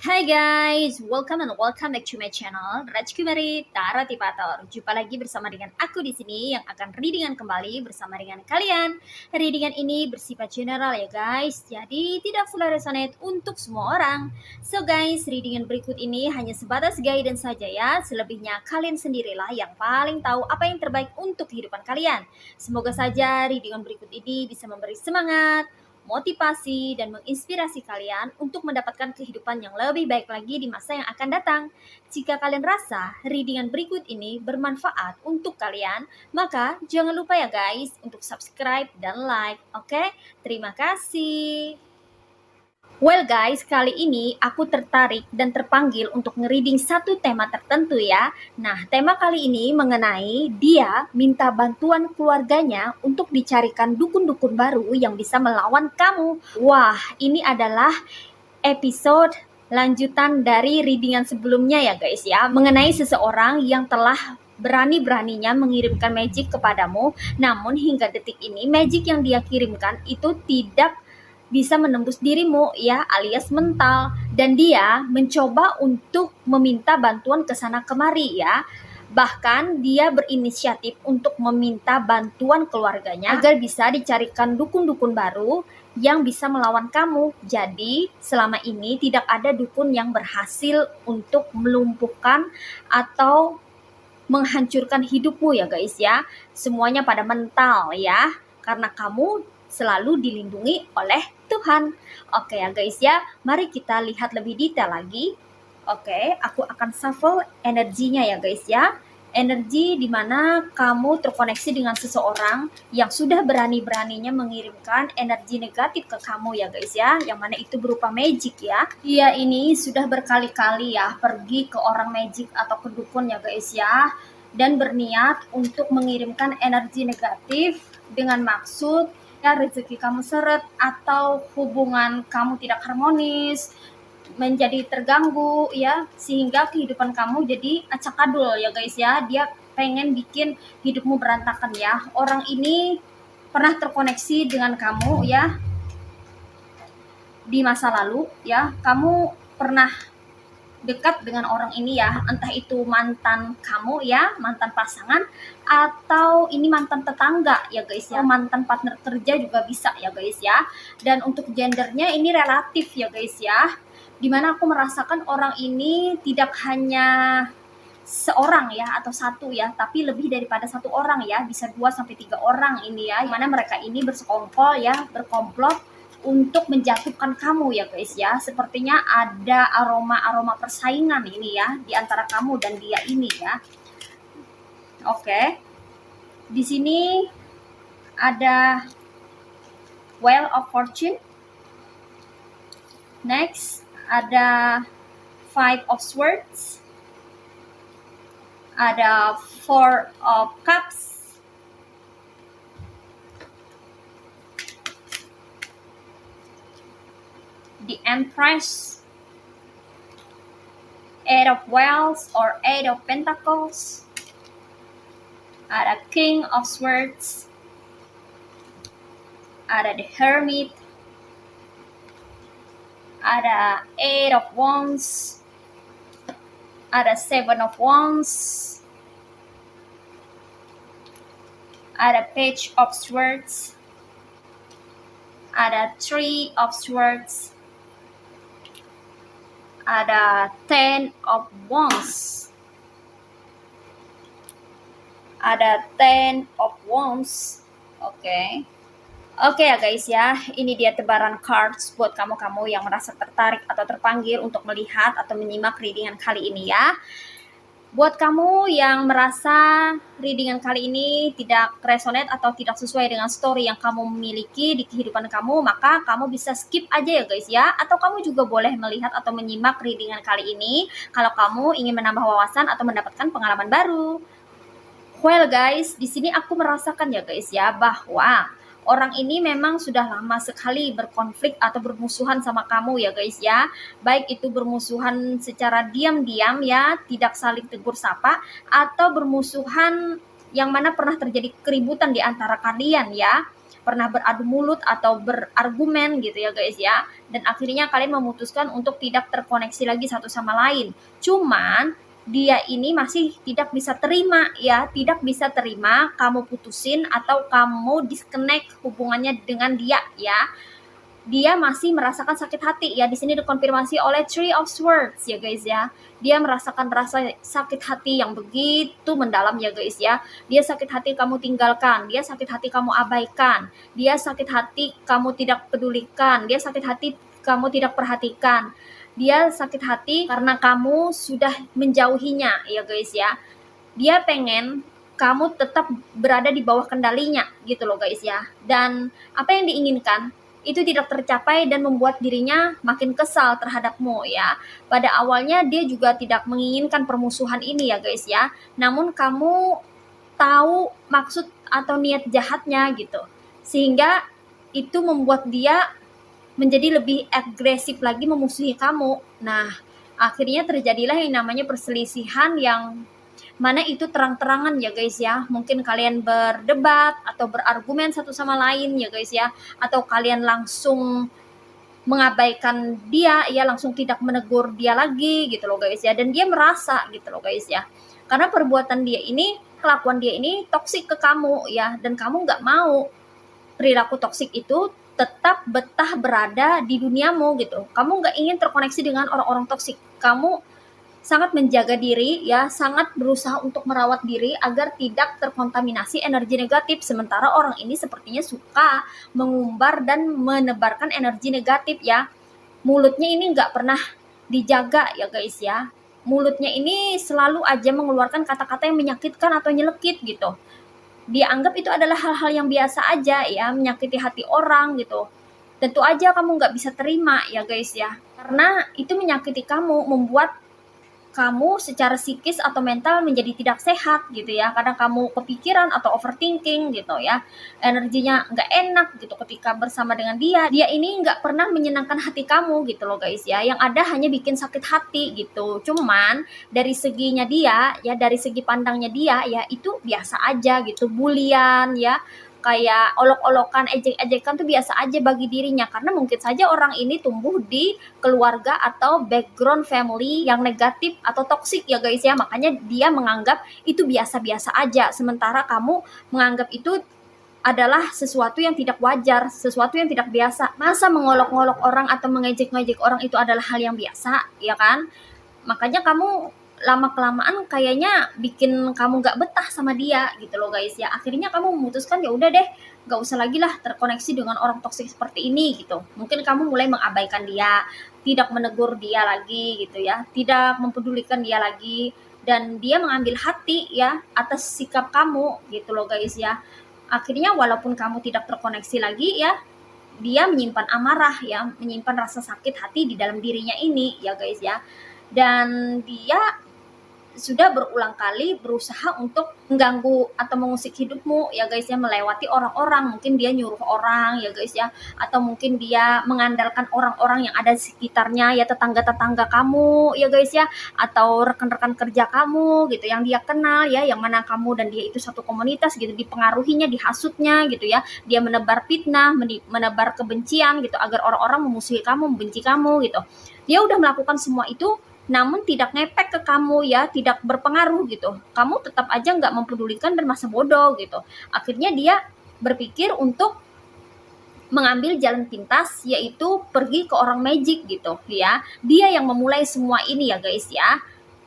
Hai guys, welcome back to my channel Rajkumari Taratipator. Jumpa lagi bersama dengan aku di sini yang akan readingan kembali bersama dengan kalian. Readingan ini bersifat general ya guys, jadi tidak full resonate untuk semua orang. So guys, readingan berikut ini hanya sebatas guidance saja ya. Selebihnya kalian sendirilah yang paling tahu apa yang terbaik untuk kehidupan kalian. Semoga saja readingan berikut ini bisa memberi semangat, motivasi, dan menginspirasi kalian untuk mendapatkan kehidupan yang lebih baik lagi di masa yang akan datang. Jika kalian rasa readingan berikut ini bermanfaat untuk kalian, maka jangan lupa ya guys untuk subscribe dan like. Oke? Terima kasih. Well guys, kali ini aku tertarik dan terpanggil untuk nge-reading satu tema tertentu ya. Nah, tema kali ini mengenai dia minta bantuan keluarganya untuk dicarikan dukun-dukun baru yang bisa melawan kamu. Wah, ini adalah episode lanjutan dari readingan sebelumnya ya guys ya. Mengenai seseorang yang telah berani-beraninya mengirimkan magic kepadamu, namun hingga detik ini magic yang dia kirimkan itu tidak bisa menembus dirimu ya, alias mental, dan dia mencoba untuk meminta bantuan ke sana kemari ya. Bahkan dia berinisiatif untuk meminta bantuan keluarganya agar bisa dicarikan dukun-dukun baru yang bisa melawan kamu. Jadi selama ini tidak ada dukun yang berhasil untuk melumpuhkan atau menghancurkan hidupmu ya guys ya. Semuanya pada mental ya, karena kamu selalu dilindungi oleh Tuhan. Oke ya guys ya, mari kita lihat lebih detail lagi. Oke, aku akan shuffle energinya ya guys ya. Energi di mana kamu terkoneksi dengan seseorang yang sudah berani-beraninya mengirimkan energi negatif ke kamu ya guys ya, yang mana itu berupa magic ya. Dia ini sudah berkali-kali ya pergi ke orang magic atau ke dukun ya guys ya, dan berniat untuk mengirimkan energi negatif dengan maksud ya rezeki kamu seret atau hubungan kamu tidak harmonis, menjadi terganggu ya, sehingga kehidupan kamu jadi acak-adul ya guys ya. Dia pengen bikin hidupmu berantakan ya. Orang ini pernah terkoneksi dengan kamu ya di masa lalu ya. Kamu pernah dekat dengan orang ini ya, entah itu mantan kamu ya, mantan pasangan, atau ini mantan tetangga ya guys ya, mantan partner kerja juga bisa ya guys ya. Dan untuk gendernya ini relatif ya guys ya, dimana aku merasakan orang ini tidak hanya seorang ya atau satu ya, tapi lebih daripada satu orang ya, bisa 2-3 orang ini ya, dimana mereka ini bersekongkol ya, berkomplot untuk menjatuhkan kamu ya guys ya. Sepertinya ada aroma persaingan ini ya di antara kamu dan dia ini ya. Oke. Di sini ada Wheel of Fortune. Next ada Five of Swords. Ada Four of Cups. The Empress, Eight of Wands or Eight of Pentacles, ada King of Swords, ada The Hermit, ada Eight of Wands, ada Seven of Wands, ada Page of Swords, ada Three of Swords, ada Ten of Wands, ada Ten of Wands. Oke ya guys ya, ini dia tebaran cards buat kamu-kamu yang merasa tertarik atau terpanggil untuk melihat atau menyimak readingan kali ini ya. Buat kamu yang merasa readingan kali ini tidak resonate atau tidak sesuai dengan story yang kamu miliki di kehidupan kamu, maka kamu bisa skip aja ya guys ya. Atau kamu juga boleh melihat atau menyimak readingan kali ini kalau kamu ingin menambah wawasan atau mendapatkan pengalaman baru. Well guys, di sini aku merasakan ya guys ya, bahwa orang ini memang sudah lama sekali berkonflik atau bermusuhan sama kamu ya guys ya. Baik itu bermusuhan secara diam-diam ya, tidak saling tegur sapa, atau bermusuhan yang mana pernah terjadi keributan di antara kalian ya. pernah beradu mulut atau berargumen gitu ya guys ya, dan akhirnya kalian memutuskan untuk tidak terkoneksi lagi satu sama lain. Cuman dia ini masih tidak bisa terima ya, tidak bisa terima kamu putusin atau kamu disconnect hubungannya dengan dia ya. Dia masih merasakan sakit hati ya. Di sini dikonfirmasi oleh Three of Swords ya guys ya. Dia merasakan rasa sakit hati yang begitu mendalam ya guys ya. Dia sakit hati kamu tinggalkan, dia sakit hati kamu abaikan, dia sakit hati kamu tidak pedulikan, dia sakit hati kamu tidak perhatikan. Dia sakit hati karena kamu sudah menjauhinya ya guys ya. Dia pengen kamu tetap berada di bawah kendalinya gitu loh guys ya. Dan apa yang diinginkan itu tidak tercapai dan membuat dirinya makin kesal terhadapmu ya. Pada awalnya dia juga tidak menginginkan permusuhan ini ya guys ya. Namun kamu tahu maksud atau niat jahatnya gitu. Sehingga itu membuat dia menjadi lebih agresif lagi memusuhi kamu. Nah, akhirnya terjadilah yang namanya perselisihan yang mana itu terang-terangan ya guys ya. Mungkin kalian berdebat atau berargumen satu sama lain ya guys ya, atau kalian langsung mengabaikan dia ya, langsung tidak menegur dia lagi gitu loh guys ya. Dan dia merasa gitu loh guys ya, karena perbuatan dia ini, kelakuan dia ini toksik ke kamu ya, dan kamu nggak mau perilaku toksik itu tetap betah berada di duniamu gitu. Kamu nggak ingin terkoneksi dengan orang-orang toksik. Kamu sangat menjaga diri ya, sangat berusaha untuk merawat diri agar tidak terkontaminasi energi negatif. Sementara orang ini sepertinya suka mengumbar dan menebarkan energi negatif ya. Mulutnya ini nggak pernah dijaga ya guys ya. Mulutnya ini selalu aja mengeluarkan kata-kata yang menyakitkan atau nyelekit gitu. Dia anggap itu adalah hal-hal yang biasa aja ya, menyakiti hati orang gitu. Tentu aja kamu nggak bisa terima ya guys ya, karena itu menyakiti kamu, membuat kamu secara psikis atau mental menjadi tidak sehat gitu ya, kadang kamu kepikiran atau overthinking gitu ya, energinya nggak enak gitu ketika bersama dengan dia. Dia ini nggak pernah menyenangkan hati kamu gitu loh guys ya, yang ada hanya bikin sakit hati gitu. Cuman dari seginya dia ya, dari segi pandangnya dia ya, itu biasa aja gitu, bulian ya, kayak olok-olokan, ejek-ejekan tuh biasa aja bagi dirinya, karena mungkin saja orang ini tumbuh di keluarga atau background family yang negatif atau toksik ya guys ya, makanya dia menganggap itu biasa-biasa aja, sementara kamu menganggap itu adalah sesuatu yang tidak wajar, sesuatu yang tidak biasa. Masa mengolok-ngolok orang atau mengejek-ngejek orang itu adalah hal yang biasa ya kan? Makanya kamu lama-kelamaan kayaknya bikin kamu nggak betah sama dia gitu loh guys ya. Akhirnya kamu memutuskan ya udah deh, nggak usah lagi lah terkoneksi dengan orang toksik seperti ini gitu. Mungkin kamu mulai mengabaikan dia, tidak menegur dia lagi gitu ya, tidak mempedulikan dia lagi, dan dia mengambil hati ya atas sikap kamu gitu loh guys ya. Akhirnya walaupun kamu tidak terkoneksi lagi ya, dia menyimpan amarah ya, menyimpan rasa sakit hati di dalam dirinya ini ya guys ya. Dan dia sudah berulang kali berusaha untuk mengganggu atau mengusik hidupmu ya guys ya, melewati orang-orang. Mungkin dia nyuruh orang ya guys ya, atau mungkin dia mengandalkan orang-orang yang ada di sekitarnya ya, tetangga-tetangga kamu ya guys ya, atau rekan-rekan kerja kamu gitu yang dia kenal ya, yang mana kamu dan dia itu satu komunitas gitu, dipengaruhinya, dihasutnya gitu ya. Dia menebar fitnah, menebar kebencian gitu agar orang-orang memusuhi kamu, membenci kamu gitu. Dia udah melakukan semua itu namun tidak ngepek ke kamu ya, tidak berpengaruh gitu. Kamu tetap aja nggak mempedulikan dan masa bodoh gitu. Akhirnya dia berpikir untuk mengambil jalan pintas, yaitu pergi ke orang magic gitu ya. Dia yang memulai semua ini ya guys ya.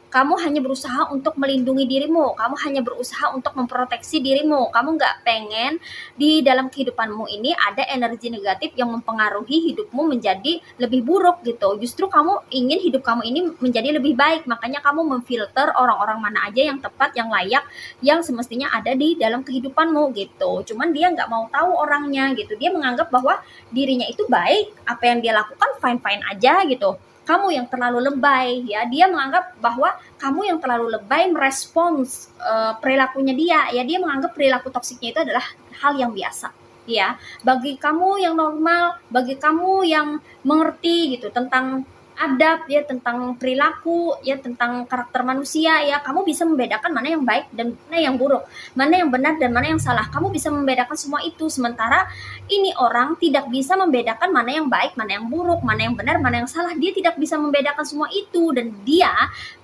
Kamu hanya berusaha untuk melindungi dirimu, kamu hanya berusaha untuk memproteksi dirimu. Kamu nggak pengen di dalam kehidupanmu ini ada energi negatif yang mempengaruhi hidupmu menjadi lebih buruk gitu. Justru kamu ingin hidup kamu ini menjadi lebih baik, makanya kamu memfilter orang-orang mana aja yang tepat, yang layak, yang semestinya ada di dalam kehidupanmu gitu. Cuman dia nggak mau tahu orangnya gitu. Dia menganggap bahwa dirinya itu baik, apa yang dia lakukan fine-fine aja gitu. Kamu yang terlalu lebay ya, dia menganggap bahwa kamu yang terlalu lebay merespons perilakunya dia menganggap perilaku toksiknya itu adalah hal yang biasa ya. Bagi kamu yang normal, bagi kamu yang mengerti gitu tentang adab ya, tentang perilaku ya, tentang karakter manusia ya. Kamu bisa membedakan mana yang baik dan mana yang buruk, mana yang benar dan mana yang salah. Kamu bisa membedakan semua itu. Sementara ini orang tidak bisa membedakan mana yang baik, mana yang buruk, mana yang benar, mana yang salah. Dia tidak bisa membedakan semua itu, dan dia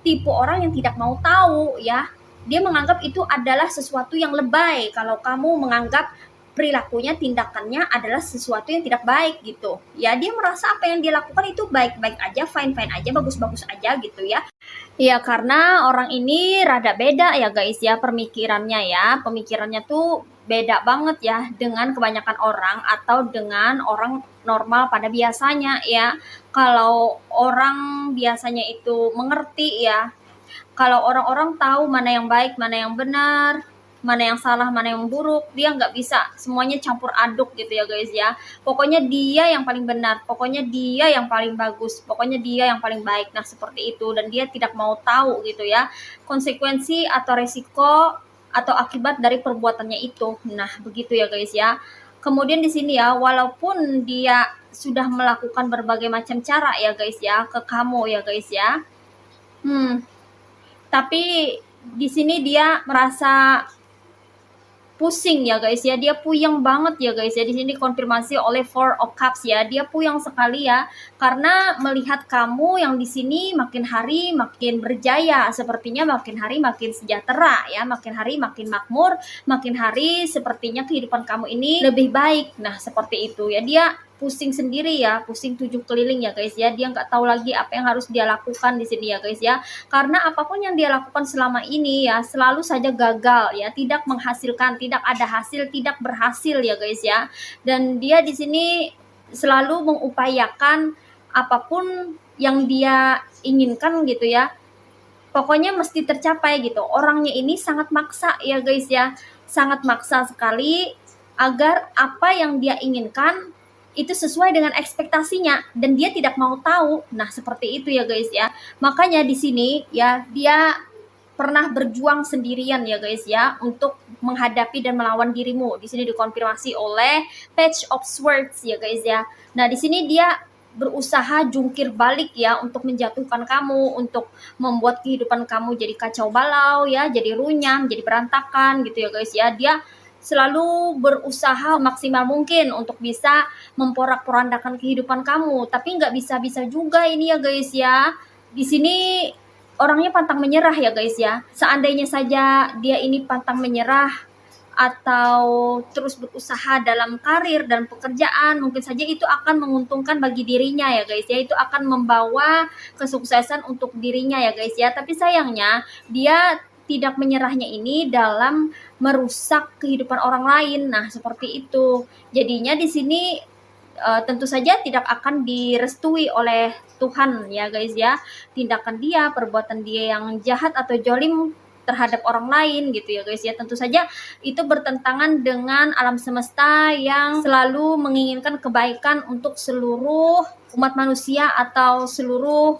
tipe orang yang tidak mau tahu ya. Dia menganggap itu adalah sesuatu yang lebay kalau kamu menganggap perilakunya, tindakannya adalah sesuatu yang tidak baik gitu. Ya, dia merasa apa yang dia lakukan itu baik-baik aja, fine-fine aja, bagus-bagus aja gitu ya. Ya, karena orang ini rada beda ya guys ya pemikirannya ya. Pemikirannya tuh beda banget ya dengan kebanyakan orang atau dengan orang normal pada biasanya ya. Kalau orang biasanya itu mengerti ya, kalau orang-orang tahu mana yang baik, mana yang benar, mana yang salah, mana yang buruk, dia nggak bisa semuanya campur aduk gitu ya guys ya. Pokoknya dia yang paling benar, pokoknya dia yang paling bagus, pokoknya dia yang paling baik. Nah, seperti itu, dan dia tidak mau tahu gitu ya konsekuensi atau resiko atau akibat dari perbuatannya itu. Nah, begitu ya guys ya. Kemudian di sini ya, walaupun dia sudah melakukan berbagai macam cara ya guys ya ke kamu ya guys ya. Tapi di sini dia merasa pusing ya guys ya, dia puyeng banget ya guys ya. Di sini konfirmasi oleh Four of Cups ya, dia puyeng sekali ya karena melihat kamu yang di sini makin hari makin berjaya, sepertinya makin hari makin sejahtera ya, makin hari makin makmur, makin hari sepertinya kehidupan kamu ini lebih baik. Nah, seperti itu ya, dia pusing sendiri ya, pusing 7 keliling ya guys ya. Dia nggak tahu lagi apa yang harus dia lakukan di sini ya guys ya, karena apapun yang dia lakukan selama ini ya selalu saja gagal ya, tidak menghasilkan, tidak ada hasil, tidak berhasil ya guys ya. Dan dia di sini selalu mengupayakan apapun yang dia inginkan gitu ya, pokoknya mesti tercapai gitu. Orangnya ini sangat maksa ya guys ya, sangat maksa sekali agar apa yang dia inginkan itu sesuai dengan ekspektasinya, dan dia tidak mau tahu. Nah, seperti itu ya guys ya. Makanya di sini ya dia pernah berjuang sendirian ya guys ya untuk menghadapi dan melawan dirimu. Di sini dikonfirmasi oleh Page of Swords ya guys ya. Nah, di sini dia berusaha jungkir balik ya untuk menjatuhkan kamu, untuk membuat kehidupan kamu jadi kacau balau ya, jadi runyam, jadi berantakan gitu ya guys ya. Dia selalu berusaha maksimal mungkin untuk bisa memporak-porandakan kehidupan kamu, tapi nggak bisa-bisa juga ini ya guys ya. Di sini orangnya pantang menyerah ya guys ya. Seandainya saja dia ini pantang menyerah atau terus berusaha dalam karir dan pekerjaan, mungkin saja itu akan menguntungkan bagi dirinya ya guys ya. Itu akan membawa kesuksesan untuk dirinya ya guys ya. Tapi sayangnya dia tidak menyerahnya ini dalam merusak kehidupan orang lain. Nah, seperti itu. Jadinya di sini tentu saja tidak akan direstui oleh Tuhan ya guys ya. Tindakan dia, perbuatan dia yang jahat atau jolim terhadap orang lain gitu ya guys ya. Tentu saja itu bertentangan dengan alam semesta yang selalu menginginkan kebaikan untuk seluruh umat manusia atau seluruh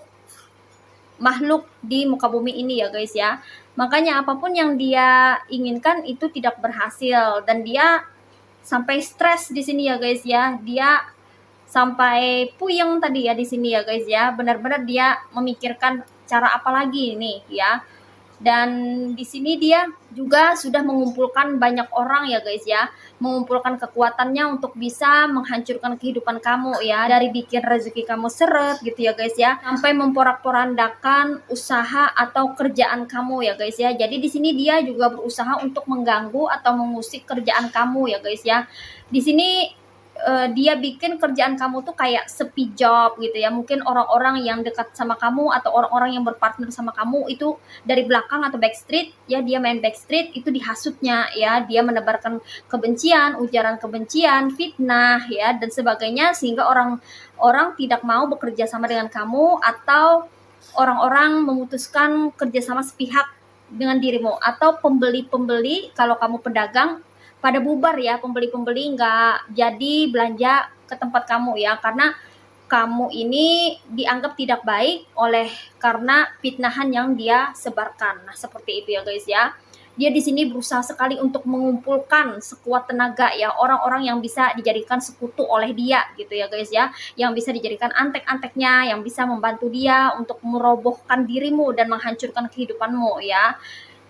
makhluk di muka bumi ini ya guys ya. Makanya apapun yang dia inginkan itu tidak berhasil, dan dia sampai stres di sini ya guys ya. Dia sampai puyeng tadi ya di sini ya guys ya. Benar-benar dia memikirkan cara apa lagi nih ya. Dan di sini dia juga sudah mengumpulkan banyak orang ya guys ya, mengumpulkan kekuatannya untuk bisa menghancurkan kehidupan kamu ya, dari bikin rezeki kamu seret gitu ya guys ya, sampai memporak-porandakan usaha atau kerjaan kamu ya guys ya. Jadi di sini dia juga berusaha untuk mengganggu atau mengusik kerjaan kamu ya guys ya. Di sini dia bikin kerjaan kamu tuh kayak sepi job gitu ya. Mungkin orang-orang yang dekat sama kamu atau orang-orang yang berpartner sama kamu itu dari belakang atau backstreet ya, dia main backstreet, itu dihasutnya ya, dia menebarkan kebencian, ujaran kebencian, fitnah ya dan sebagainya, sehingga orang-orang tidak mau bekerja sama dengan kamu, atau orang-orang memutuskan kerjasama sepihak dengan dirimu, atau pembeli-pembeli kalau kamu pedagang pada bubar ya, pembeli-pembeli nggak jadi belanja ke tempat kamu ya, karena kamu ini dianggap tidak baik oleh karena fitnahan yang dia sebarkan. Nah, seperti itu ya guys ya. Dia di sini berusaha sekali untuk mengumpulkan sekuat tenaga ya orang-orang yang bisa dijadikan sekutu oleh dia gitu ya guys ya, yang bisa dijadikan antek-anteknya, yang bisa membantu dia untuk merobohkan dirimu dan menghancurkan kehidupanmu ya.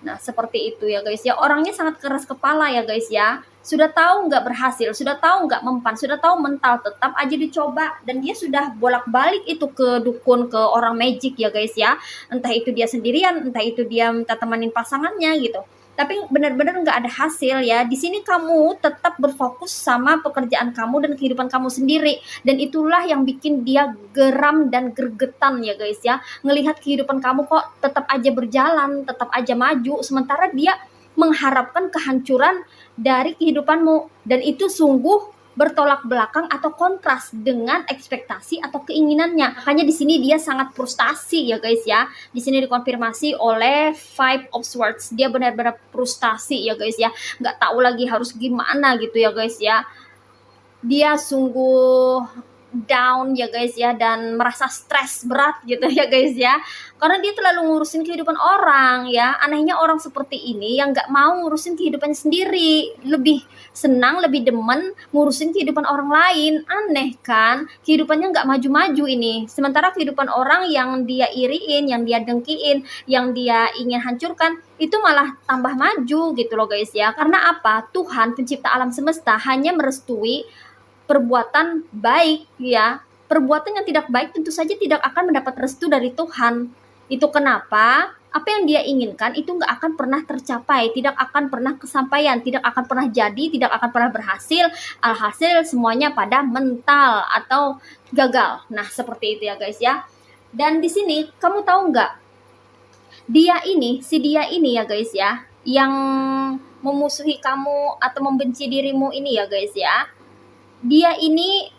Nah, seperti itu ya guys ya. Orangnya sangat keras kepala ya guys ya. Sudah tahu nggak berhasil, sudah tahu nggak mempan, sudah tahu mental, tetap aja dicoba. Dan dia sudah bolak-balik itu ke dukun, ke orang magic ya guys ya. Entah itu dia sendirian, entah itu dia minta temenin pasangannya gitu. Tapi benar-benar nggak ada hasil ya. Di sini kamu tetap berfokus sama pekerjaan kamu dan kehidupan kamu sendiri. Dan itulah yang bikin dia geram dan gergetan ya guys ya. Ngelihat kehidupan kamu kok tetap aja berjalan, tetap aja maju, sementara dia mengharapkan kehancuran dari kehidupanmu. Dan itu sungguh bertolak belakang atau kontras dengan ekspektasi atau keinginannya. Makanya di sini dia sangat frustasi ya guys ya. Di sini dikonfirmasi oleh Five of Swords. Dia benar-benar frustasi ya guys ya. Nggak tahu lagi harus gimana gitu ya guys ya. Dia sungguh down ya guys ya, dan merasa stres berat gitu ya guys ya, karena dia terlalu ngurusin kehidupan orang ya. Anehnya orang seperti ini yang nggak mau ngurusin kehidupannya sendiri, lebih senang, lebih demen ngurusin kehidupan orang lain. Aneh kan, kehidupannya nggak maju-maju ini, sementara kehidupan orang yang dia iriin, yang dia dengkiin, yang dia ingin hancurkan, itu malah tambah maju gitu loh guys ya. Karena apa? Tuhan pencipta alam semesta hanya merestui perbuatan baik ya. Perbuatan yang tidak baik tentu saja tidak akan mendapat restu dari Tuhan. Itu kenapa apa yang dia inginkan itu nggak akan pernah tercapai, tidak akan pernah kesampaian, tidak akan pernah jadi, tidak akan pernah berhasil. Alhasil semuanya pada mental atau gagal. Nah, seperti itu ya guys ya. Dan di sini kamu tahu nggak, dia ini ya guys ya, yang memusuhi kamu atau membenci dirimu ini ya guys ya, dia ini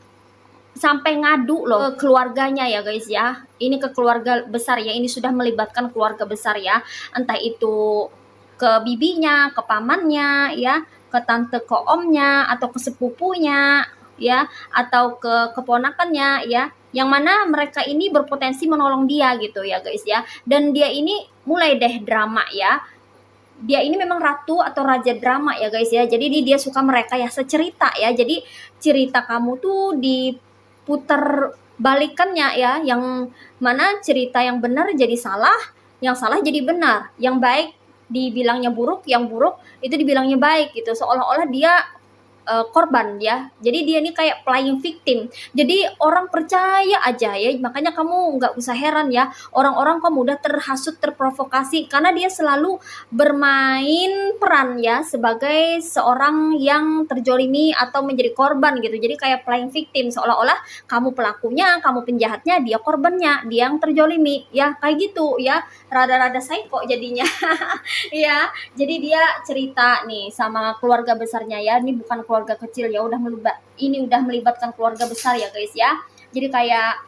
sampai ngadu loh ke keluarganya ya guys ya. Ini ke keluarga besar ya, ini sudah melibatkan keluarga besar ya. Entah itu ke bibinya, ke pamannya ya, ke tante, ke omnya, atau ke sepupunya ya, atau ke keponakannya ya. Yang mana mereka ini berpotensi menolong dia gitu ya guys ya. Dan dia ini mulai deh drama ya. Dia ini memang ratu atau raja drama ya guys ya. Jadi dia suka merekayasa cerita ya. Jadi cerita kamu tuh diputar balikannya ya, yang mana cerita yang benar jadi salah, yang salah jadi benar, yang baik dibilangnya buruk, yang buruk itu dibilangnya baik gitu. Seolah-olah dia korban ya. Jadi dia ini kayak playing victim. Jadi orang percaya aja ya. Makanya kamu nggak usah heran ya, orang-orang kok mudah terhasut, terprovokasi, karena dia selalu bermain peran ya sebagai seorang yang terjolimi atau menjadi korban gitu. Jadi kayak playing victim, seolah-olah kamu pelakunya, kamu penjahatnya, dia korbannya, dia yang terjolimi ya, kayak gitu ya. Rada-rada psycho jadinya. Ya, jadi dia cerita nih sama keluarga besarnya ya. Ini bukan keluarga kecil ya, ini udah melibatkan keluarga besar ya guys ya. Jadi kayak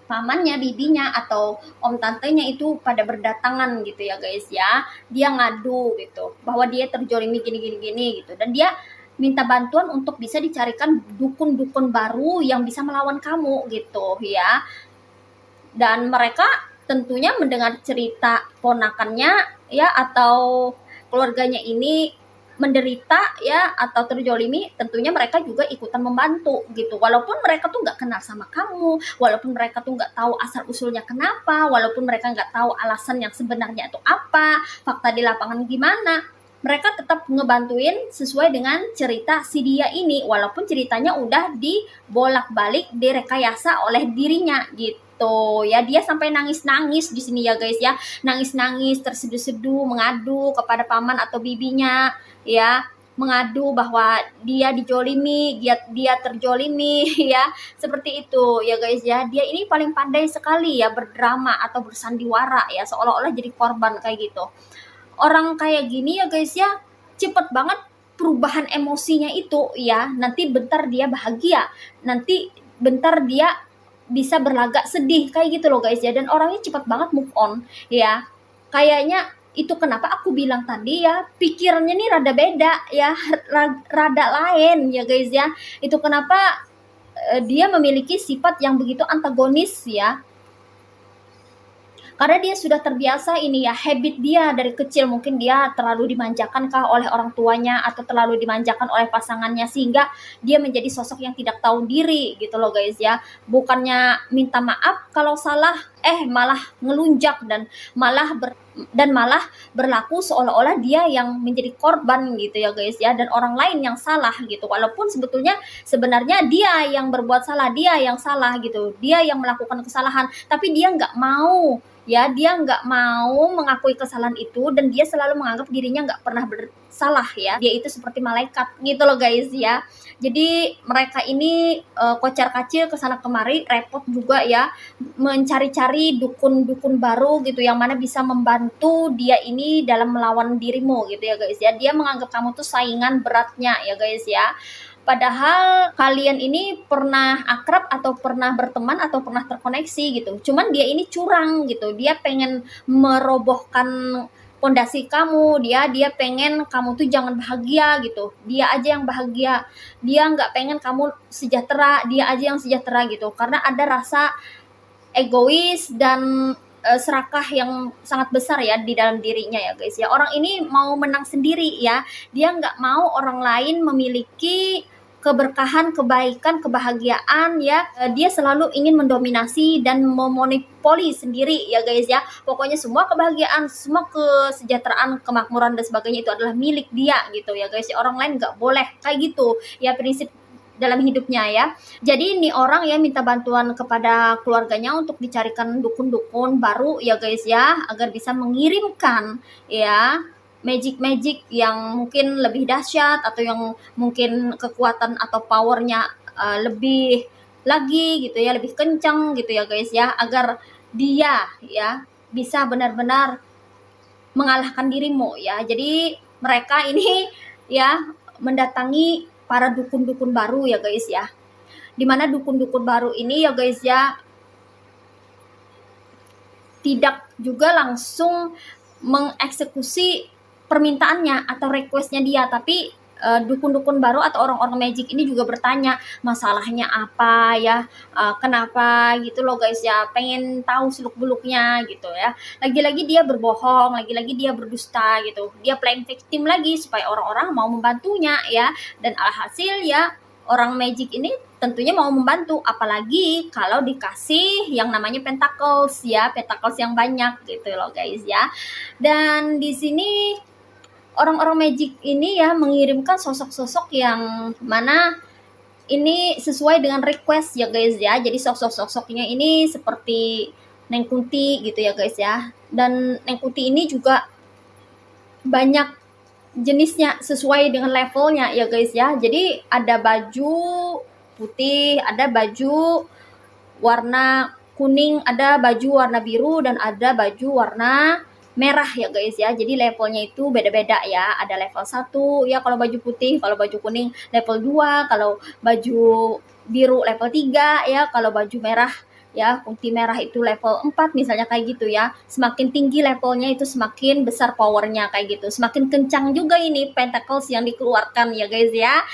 pamannya, bibinya, atau om tantenya itu pada berdatangan gitu ya guys ya. Dia ngadu gitu bahwa dia terjolimi gini gitu, dan dia minta bantuan untuk bisa dicarikan dukun-dukun baru yang bisa melawan kamu gitu ya. Dan mereka tentunya mendengar cerita ponakannya ya, atau keluarganya ini menderita ya atau terjolimi, tentunya mereka juga ikutan membantu gitu. Walaupun mereka tuh nggak kenal sama kamu, walaupun mereka tuh nggak tahu asal usulnya kenapa, walaupun mereka nggak tahu alasan yang sebenarnya itu apa, fakta di lapangan gimana, mereka tetap ngebantuin sesuai dengan cerita si dia ini, walaupun ceritanya udah dibolak-balik, direkayasa oleh dirinya gitu ya. Dia sampai nangis-nangis di sini ya guys ya, nangis-nangis, terseduh-seduh, mengadu kepada paman atau bibinya ya, mengadu bahwa dia dijolimi, dia terjolimi ya, seperti itu ya guys ya. Dia ini paling pandai sekali ya berdrama atau bersandiwara ya, seolah-olah jadi korban kayak gitu. Orang kayak gini ya guys ya, cepet banget perubahan emosinya itu ya. Nanti bentar dia bahagia, nanti bentar dia bisa berlagak sedih kayak gitu loh guys ya. Dan orangnya cepat banget move on ya. Kayaknya itu kenapa aku bilang tadi ya, pikirannya nih rada beda ya, rada lain ya guys ya. Itu kenapa dia memiliki sifat yang begitu antagonis ya. Karena dia sudah terbiasa ini ya, habit dia dari kecil, mungkin dia terlalu dimanjakan kah oleh orang tuanya atau terlalu dimanjakan oleh pasangannya, sehingga dia menjadi sosok yang tidak tahu diri gitu loh guys ya. Bukannya minta maaf kalau salah, malah ngelunjak dan malah berlaku seolah-olah dia yang menjadi korban gitu ya guys ya, dan orang lain yang salah gitu, walaupun sebenarnya dia yang berbuat salah, dia yang salah gitu, dia yang melakukan kesalahan, tapi dia nggak mau ya, dia nggak mau mengakui kesalahan itu, dan dia selalu menganggap dirinya nggak pernah bersalah ya, dia itu seperti malaikat gitu loh guys ya. Jadi mereka ini kocar kacir kesana kemari, repot juga ya, mencari-cari dukun-dukun baru gitu yang mana bisa membantu dia ini dalam melawan dirimu gitu ya guys ya. Dia menganggap kamu tuh saingan beratnya ya guys ya. Padahal kalian ini pernah akrab atau pernah berteman atau pernah terkoneksi gitu. Cuman dia ini curang gitu. Dia pengen merobohkan pondasi kamu, dia pengen kamu tuh jangan bahagia gitu. Dia aja yang bahagia. Dia nggak pengen kamu sejahtera, dia aja yang sejahtera gitu. Karena ada rasa egois dan serakah yang sangat besar ya di dalam dirinya ya guys ya. Orang ini mau menang sendiri ya. Dia nggak mau orang lain memiliki keberkahan, kebaikan, kebahagiaan ya. Dia selalu ingin mendominasi dan memonopoli sendiri ya guys ya. Pokoknya semua kebahagiaan, semua kesejahteraan, kemakmuran dan sebagainya itu adalah milik dia gitu ya guys ya. Orang lain nggak boleh kayak gitu ya, prinsip dalam hidupnya ya. Jadi ini orang ya minta bantuan kepada keluarganya untuk dicarikan dukun-dukun baru ya guys ya, agar bisa mengirimkan ya magic yang mungkin lebih dahsyat, atau yang mungkin kekuatan atau powernya lebih lagi gitu ya, lebih kencang gitu ya guys ya, agar dia ya bisa benar-benar mengalahkan dirimu ya. Jadi mereka ini ya mendatangi para dukun-dukun baru ya guys ya, dimana dukun-dukun baru ini ya guys ya tidak juga langsung mengeksekusi permintaannya atau requestnya dia, tapi dukun-dukun baru atau orang-orang magic ini juga bertanya masalahnya apa ya, kenapa gitu loh guys ya, pengen tahu seluk-beluknya gitu ya. Lagi-lagi dia berbohong, lagi-lagi dia berdusta gitu, dia playing victim lagi supaya orang-orang mau membantunya ya, dan alhasil ya orang magic ini tentunya mau membantu, apalagi kalau dikasih yang namanya pentacles ya, pentacles yang banyak gitu loh guys ya. Dan di sini orang-orang magic ini ya mengirimkan sosok-sosok yang mana ini sesuai dengan request ya guys ya. Jadi sosok-sosoknya ini seperti Neng Kunti gitu ya guys ya. Dan Neng Kunti ini juga banyak jenisnya sesuai dengan levelnya ya guys ya. Jadi ada baju putih, ada baju warna kuning, ada baju warna biru, dan ada baju warna merah ya guys ya. Jadi levelnya itu beda-beda ya. Ada level 1 ya kalau baju putih, kalau baju kuning level 2, kalau baju biru level 3 ya, kalau baju merah ya, kunti merah itu level 4 misalnya kayak gitu ya. Semakin tinggi levelnya itu semakin besar powernya kayak gitu. Semakin kencang juga ini pentacles yang dikeluarkan ya guys ya.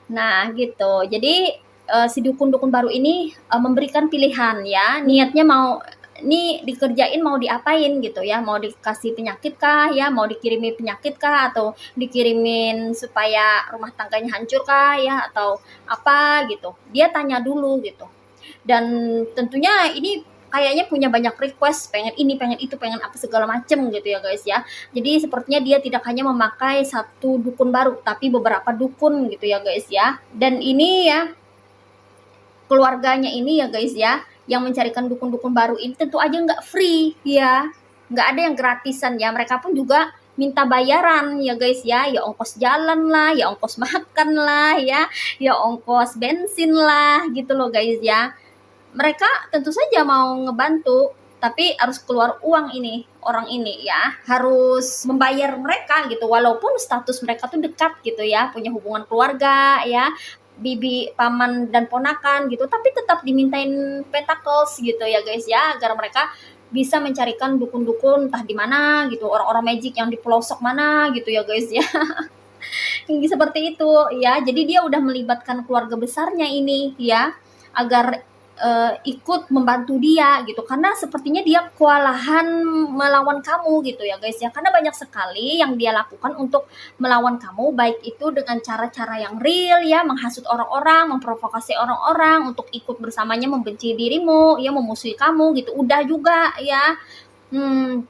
Nah gitu. Jadi si dukun-dukun baru ini memberikan pilihan ya, niatnya mau ini dikerjain mau diapain gitu ya, mau dikasih penyakit kah ya, mau dikirimin penyakit kah, atau dikirimin supaya rumah tangganya hancur kah ya, atau apa gitu. Dia tanya dulu gitu. Dan tentunya ini kayaknya punya banyak request, pengen ini, pengen itu, pengen apa segala macem gitu ya guys ya. Jadi sepertinya dia tidak hanya memakai satu dukun baru, tapi beberapa dukun gitu ya guys ya. Dan ini ya keluarganya ini ya guys ya, yang mencarikan dukun-dukun baru ini tentu aja nggak free ya, nggak ada yang gratisan ya. Mereka pun juga minta bayaran ya guys ya, ya ongkos jalan lah, ya ongkos makan lah ya ongkos bensin lah gitu loh guys ya. Mereka tentu saja mau ngebantu, tapi harus keluar uang ini, orang ini ya, harus membayar mereka gitu, walaupun status mereka tuh dekat gitu ya, punya hubungan keluarga ya, bibi, paman, dan ponakan gitu, tapi tetap dimintain pentacles gitu ya guys ya, agar mereka bisa mencarikan dukun-dukun entah di mana gitu, orang-orang magic yang di pelosok mana gitu ya guys ya. Seperti itu ya. Jadi dia udah melibatkan keluarga besarnya ini ya, agar ikut membantu dia gitu, karena sepertinya dia kewalahan melawan kamu gitu ya guys ya, karena banyak sekali yang dia lakukan untuk melawan kamu, baik itu dengan cara-cara yang real ya, menghasut orang-orang, memprovokasi orang-orang untuk ikut bersamanya membenci dirimu ya, memusuhi kamu gitu, udah juga ya.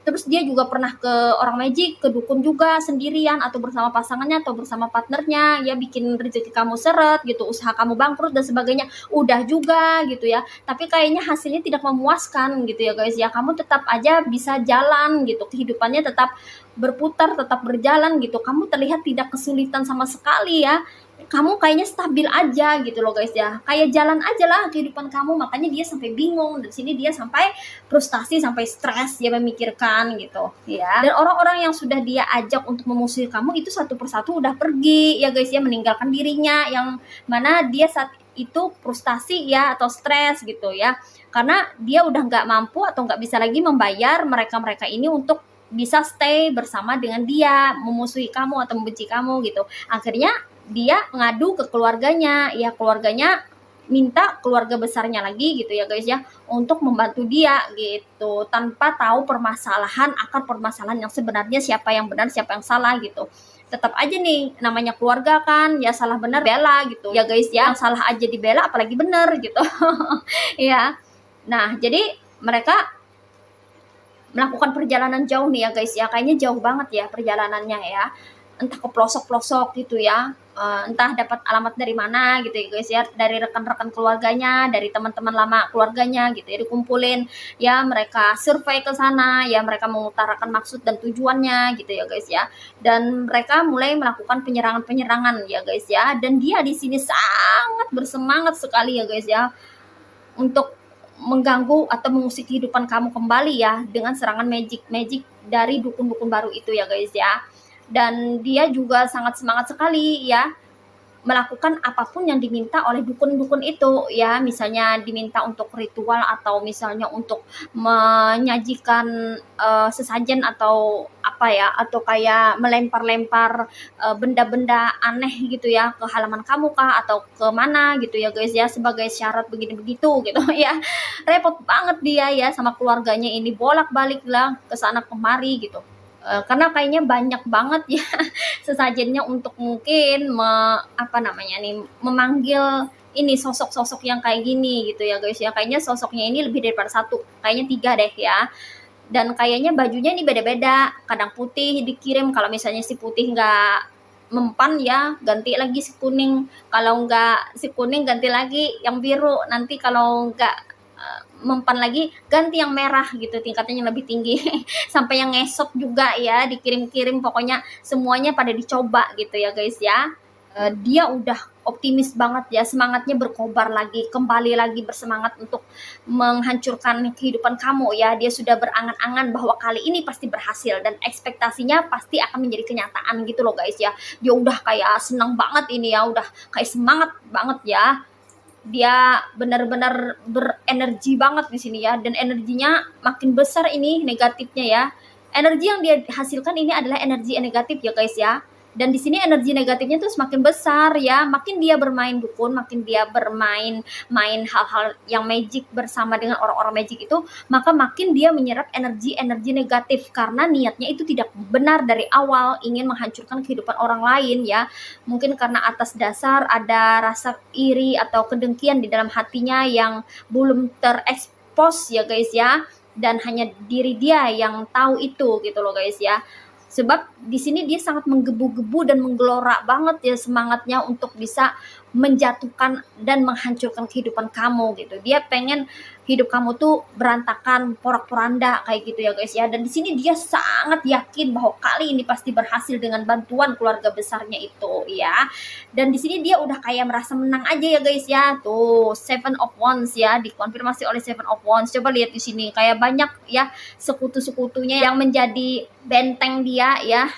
Terus dia juga pernah ke orang magic, ke dukun juga sendirian atau bersama pasangannya atau bersama partnernya ya, bikin rezeki kamu seret gitu, usaha kamu bangkrut dan sebagainya. Udah juga gitu ya. Tapi kayaknya hasilnya tidak memuaskan gitu ya guys ya. Kamu tetap aja bisa jalan gitu. Kehidupannya tetap berputar, tetap berjalan gitu. Kamu terlihat tidak kesulitan sama sekali ya. Kamu kayaknya stabil aja gitu loh guys ya. Kayak jalan aja lah kehidupan kamu. Makanya dia sampai bingung. Dan sini dia sampai frustasi, sampai stres, dia memikirkan gitu ya. Dan orang-orang yang sudah dia ajak untuk memusuhi kamu itu satu persatu udah pergi ya guys ya, meninggalkan dirinya, yang mana dia saat itu frustasi ya atau stres gitu ya, karena dia udah nggak mampu atau nggak bisa lagi membayar mereka-mereka ini untuk bisa stay bersama dengan dia, memusuhi kamu atau membenci kamu gitu. Akhirnya dia ngadu ke keluarganya ya, keluarganya minta keluarga besarnya lagi gitu ya guys ya, untuk membantu dia gitu, tanpa tahu permasalahan, akar permasalahan yang sebenarnya, siapa yang benar siapa yang salah gitu. Tetap aja nih namanya keluarga kan ya, salah benar bela gitu ya guys ya, yang salah aja dibela apalagi benar gitu. Ya, nah jadi mereka melakukan perjalanan jauh nih ya guys ya, kayaknya jauh banget ya perjalanannya ya, entah ke pelosok-pelosok gitu ya, entah dapat alamat dari mana gitu ya guys ya, dari rekan-rekan keluarganya, dari teman-teman lama keluarganya gitu ya, dikumpulin ya, mereka survei ke sana ya, mereka mengutarakan maksud dan tujuannya gitu ya guys ya, dan mereka mulai melakukan penyerangan-penyerangan ya guys ya, dan dia di sini sangat bersemangat sekali ya guys ya, untuk mengganggu atau mengusik kehidupan kamu kembali ya, dengan serangan magic dari dukun-dukun baru itu ya guys ya. Dan dia juga sangat semangat sekali ya, melakukan apapun yang diminta oleh dukun-dukun itu ya, misalnya diminta untuk ritual atau misalnya untuk menyajikan sesajen atau apa ya, atau kayak melempar-lempar benda-benda aneh gitu ya ke halaman kamu kah atau ke mana gitu ya guys ya, sebagai syarat begini begitu gitu ya. Repot banget dia ya sama keluarganya ini, bolak-balik lah ke sana kemari gitu. Karena kayaknya banyak banget ya sesajennya untuk mungkin apa namanya nih, memanggil ini sosok-sosok yang kayak gini gitu ya guys ya, kayaknya sosoknya ini lebih daripada satu, kayaknya 3 deh ya. Dan kayaknya bajunya ini beda-beda, kadang putih dikirim, kalau misalnya si putih nggak mempan ya ganti lagi si kuning, kalau nggak si kuning ganti lagi yang biru, nanti kalau nggak mempan lagi ganti yang merah gitu, tingkatnya yang lebih tinggi. Sampai yang ngesot juga ya dikirim-kirim, pokoknya semuanya pada dicoba gitu ya guys ya. Dia udah optimis banget ya, semangatnya berkobar lagi, kembali lagi bersemangat untuk menghancurkan kehidupan kamu ya. Dia sudah berangan-angan bahwa kali ini pasti berhasil dan ekspektasinya pasti akan menjadi kenyataan gitu loh guys ya. Dia udah kayak senang banget ini ya, udah kayak semangat banget ya, dia benar-benar berenergi banget di sini ya, dan energinya makin besar ini negatifnya ya. Energi yang dia hasilkan ini adalah energi negatif ya guys ya. Dan di sini energi negatifnya tuh semakin besar ya, makin dia bermain dukun, makin dia main hal-hal yang magic bersama dengan orang-orang magic itu, maka makin dia menyerap energi-energi negatif karena niatnya itu tidak benar dari awal, ingin menghancurkan kehidupan orang lain ya. Mungkin karena atas dasar ada rasa iri atau kedengkian di dalam hatinya yang belum terekspos ya guys ya, dan hanya diri dia yang tahu itu gitu loh guys ya. Sebab di sini dia sangat menggebu-gebu dan menggelora banget ya semangatnya untuk bisa menjatuhkan dan menghancurkan kehidupan kamu gitu. Dia pengen hidup kamu tuh berantakan, porak-poranda kayak gitu ya guys ya. Dan di sini dia sangat yakin bahwa kali ini pasti berhasil dengan bantuan keluarga besarnya itu ya. Dan di sini dia udah kayak merasa menang aja ya guys ya. Tuh, Seven of Wands ya, dikonfirmasi oleh Seven of Wands. Coba lihat di sini, kayak banyak ya sekutu-sekutunya yang menjadi benteng dia ya.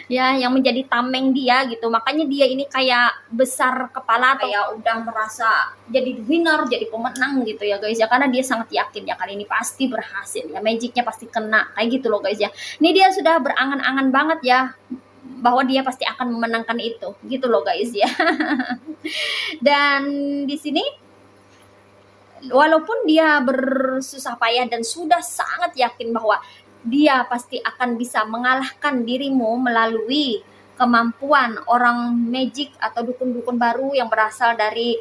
Ya, yang menjadi tameng dia gitu. Makanya dia ini kayak besar kepala, kayak udah merasa jadi winner, jadi pemenang gitu ya guys ya. Karena dia sangat yakin ya kali ini pasti berhasil ya, magicnya pasti kena kayak gitu loh guys ya. Ini dia sudah berangan-angan banget ya bahwa dia pasti akan memenangkan itu gitu loh guys ya. Dan di sini walaupun dia bersusah payah dan sudah sangat yakin bahwa dia pasti akan bisa mengalahkan dirimu melalui kemampuan orang magic atau dukun-dukun baru yang berasal dari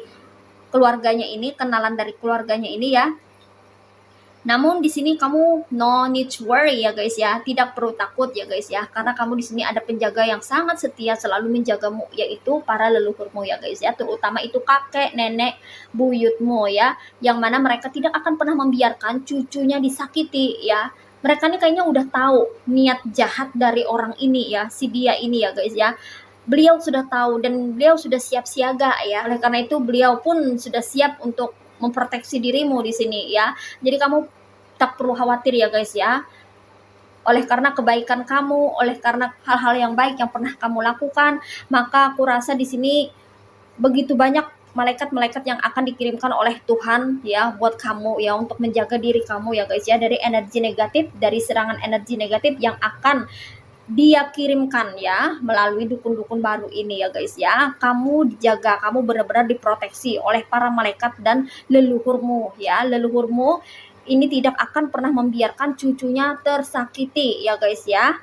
keluarganya ini, kenalan dari keluarganya ini ya. Namun di sini kamu no need to worry ya guys ya, tidak perlu takut ya guys ya, karena kamu di sini ada penjaga yang sangat setia selalu menjagamu, yaitu para leluhurmu ya guys ya, terutama itu kakek, nenek, buyutmu ya, yang mana mereka tidak akan pernah membiarkan cucunya disakiti ya. Mereka nih kayaknya udah tahu niat jahat dari orang ini ya, si dia ini ya guys ya. Beliau sudah tahu dan beliau sudah siap siaga ya. Oleh karena itu beliau pun sudah siap untuk memproteksi dirimu di sini ya. Jadi kamu tak perlu khawatir ya guys ya. Oleh karena kebaikan kamu, oleh karena hal-hal yang baik yang pernah kamu lakukan, maka aku rasa di sini begitu banyak malaikat-malaikat yang akan dikirimkan oleh Tuhan ya buat kamu ya, untuk menjaga diri kamu ya guys ya, dari energi negatif, dari serangan energi negatif yang akan dia kirimkan ya melalui dukun-dukun baru ini ya guys ya. Kamu dijaga, kamu benar-benar diproteksi oleh para malaikat dan leluhurmu ya. Leluhurmu ini tidak akan pernah membiarkan cucunya tersakiti ya guys ya,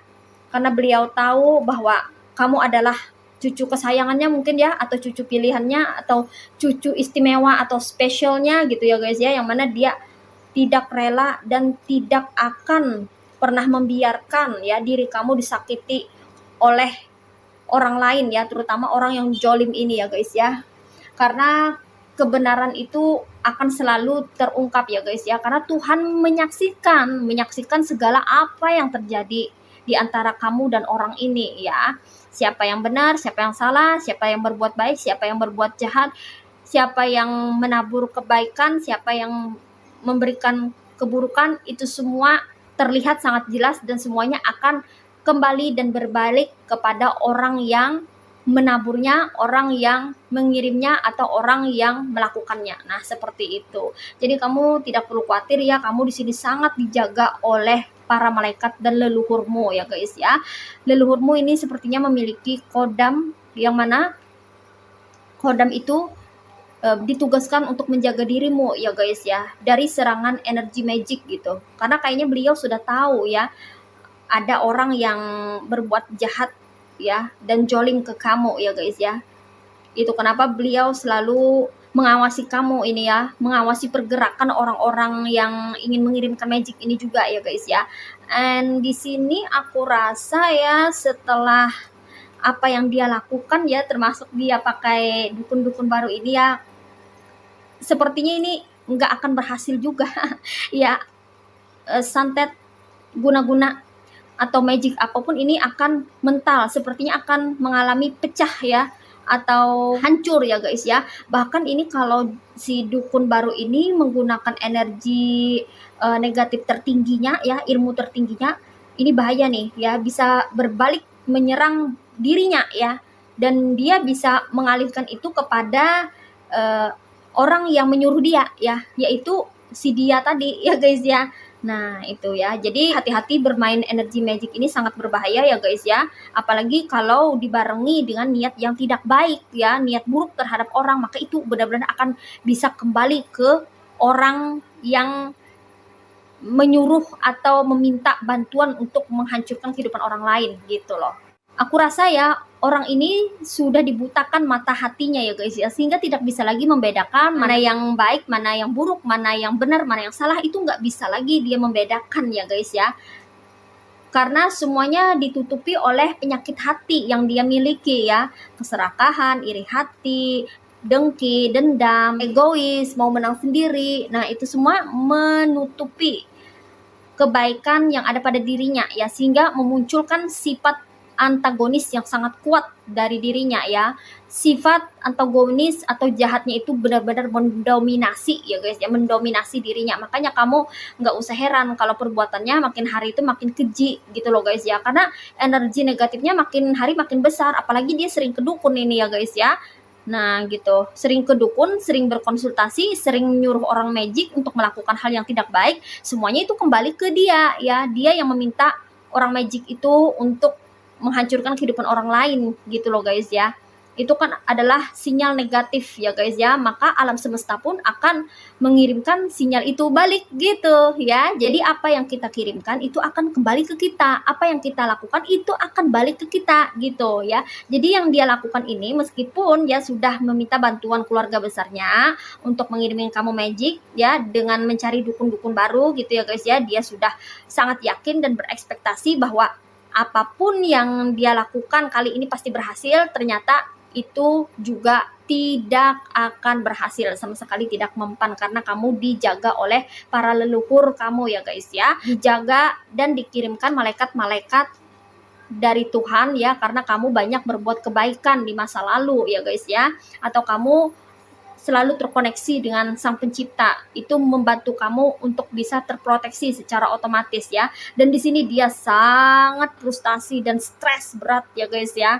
karena beliau tahu bahwa kamu adalah cucu kesayangannya mungkin ya, atau cucu pilihannya, atau cucu istimewa atau spesialnya gitu ya guys ya, yang mana dia tidak rela dan tidak akan pernah membiarkan ya diri kamu disakiti oleh orang lain ya, terutama orang yang jolim ini ya guys ya, karena kebenaran itu akan selalu terungkap ya guys ya, karena Tuhan menyaksikan segala apa yang terjadi di antara kamu dan orang ini ya. Siapa yang benar, siapa yang salah, siapa yang berbuat baik, siapa yang berbuat jahat, siapa yang menabur kebaikan, siapa yang memberikan keburukan, itu semua terlihat sangat jelas dan semuanya akan kembali dan berbalik kepada orang yang menaburnya, orang yang mengirimnya, atau orang yang melakukannya. Nah, seperti itu. Jadi kamu tidak perlu khawatir ya, kamu di sini sangat dijaga oleh para malaikat dan leluhurmu ya guys ya. Leluhurmu ini sepertinya memiliki kodam, yang mana kodam itu ditugaskan untuk menjaga dirimu ya guys ya, dari serangan energi magic gitu. Karena kayaknya beliau sudah tahu ya, ada orang yang berbuat jahat ya dan jolim ke kamu ya guys ya. Itu kenapa beliau selalu mengawasi kamu ini ya, mengawasi pergerakan orang-orang yang ingin mengirimkan magic ini juga ya guys ya. And di sini aku rasa ya, setelah apa yang dia lakukan ya, termasuk dia pakai dukun-dukun baru ini ya, sepertinya ini nggak akan berhasil juga ya. Santet, guna-guna, atau magic apapun ini akan mental, sepertinya akan mengalami pecah ya, atau hancur ya guys ya. Bahkan ini kalau si dukun baru ini menggunakan energi negatif tertingginya ya, ilmu tertingginya, ini bahaya nih ya, bisa berbalik menyerang dirinya ya, dan dia bisa mengalihkan itu kepada orang yang menyuruh dia ya, yaitu si dia tadi ya guys ya. Nah, itu ya. Jadi hati-hati, bermain energi magic ini sangat berbahaya ya guys ya. Apalagi kalau dibarengi dengan niat yang tidak baik ya, niat buruk terhadap orang, maka itu benar-benar akan bisa kembali ke orang yang menyuruh atau meminta bantuan untuk menghancurkan kehidupan orang lain gitu loh. Aku rasa ya, orang ini sudah dibutakan mata hatinya ya guys ya, sehingga tidak bisa lagi membedakan mana yang baik, mana yang buruk, mana yang benar, mana yang salah, itu nggak bisa lagi dia membedakan ya guys ya. Karena semuanya ditutupi oleh penyakit hati yang dia miliki ya, keserakahan, iri hati, dengki, dendam, egois, mau menang sendiri. Nah, itu semua menutupi kebaikan yang ada pada dirinya ya, sehingga memunculkan sifat antagonis yang sangat kuat dari dirinya ya. Sifat antagonis atau jahatnya itu benar-benar mendominasi ya guys ya, mendominasi dirinya. Makanya kamu nggak usah heran kalau perbuatannya makin hari itu makin keji gitu loh guys ya, karena energi negatifnya makin hari makin besar. Apalagi dia sering kedukun ini ya guys ya. Nah gitu, sering kedukun, sering berkonsultasi, sering nyuruh orang magic untuk melakukan hal yang tidak baik, semuanya itu kembali ke dia ya. Dia yang meminta orang magic itu untuk menghancurkan kehidupan orang lain gitu loh guys ya. itu kan adalah sinyal negatif ya guys ya, maka alam semesta pun akan mengirimkan sinyal itu balik gitu ya. Jadi apa yang kita kirimkan itu akan kembali ke kita, apa yang kita lakukan itu akan balik ke kita gitu ya. Jadi yang dia lakukan ini meskipun ya sudah meminta bantuan keluarga besarnya untuk mengirimin kamu magic ya, dengan mencari dukun-dukun baru gitu ya guys ya, dia sudah sangat yakin dan berekspektasi bahwa apapun yang dia lakukan kali ini pasti berhasil. Ternyata itu juga tidak akan berhasil, sama sekali tidak mempan, karena kamu dijaga oleh para leluhur kamu ya guys ya, dijaga dan dikirimkan malaikat-malaikat dari Tuhan ya, karena kamu banyak berbuat kebaikan di masa lalu ya guys ya, atau kamu selalu terkoneksi dengan Sang Pencipta, itu membantu kamu untuk bisa terproteksi secara otomatis ya. Dan di sini dia sangat frustasi dan stres berat ya guys ya,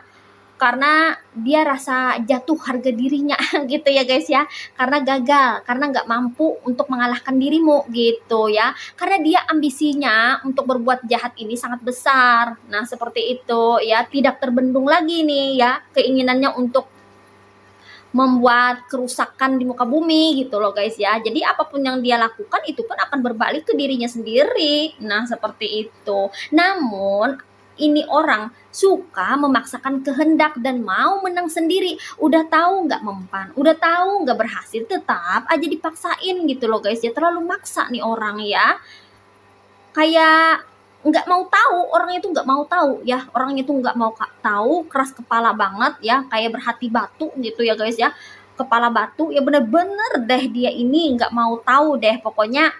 karena dia rasa jatuh harga dirinya gitu ya guys ya, karena gagal, karena nggak mampu untuk mengalahkan dirimu gitu ya, karena dia ambisinya untuk berbuat jahat ini sangat besar. Nah seperti itu ya, tidak terbendung lagi nih ya keinginannya untuk membuat kerusakan di muka bumi gitu loh guys ya. Jadi apapun yang dia lakukan itu pun akan berbalik ke dirinya sendiri. Nah seperti itu. Namun ini orang suka memaksakan kehendak dan mau menang sendiri. Udah tahu nggak mempan, udah tahu nggak berhasil, tetap aja dipaksain gitu loh guys ya. Terlalu maksa nih orang ya. Kayak nggak mau tahu, orang itu nggak mau tahu ya, orang itu nggak mau tahu, keras kepala banget ya, kayak berhati batu gitu ya guys ya, kepala batu ya, bener-bener deh dia ini nggak mau tahu deh pokoknya.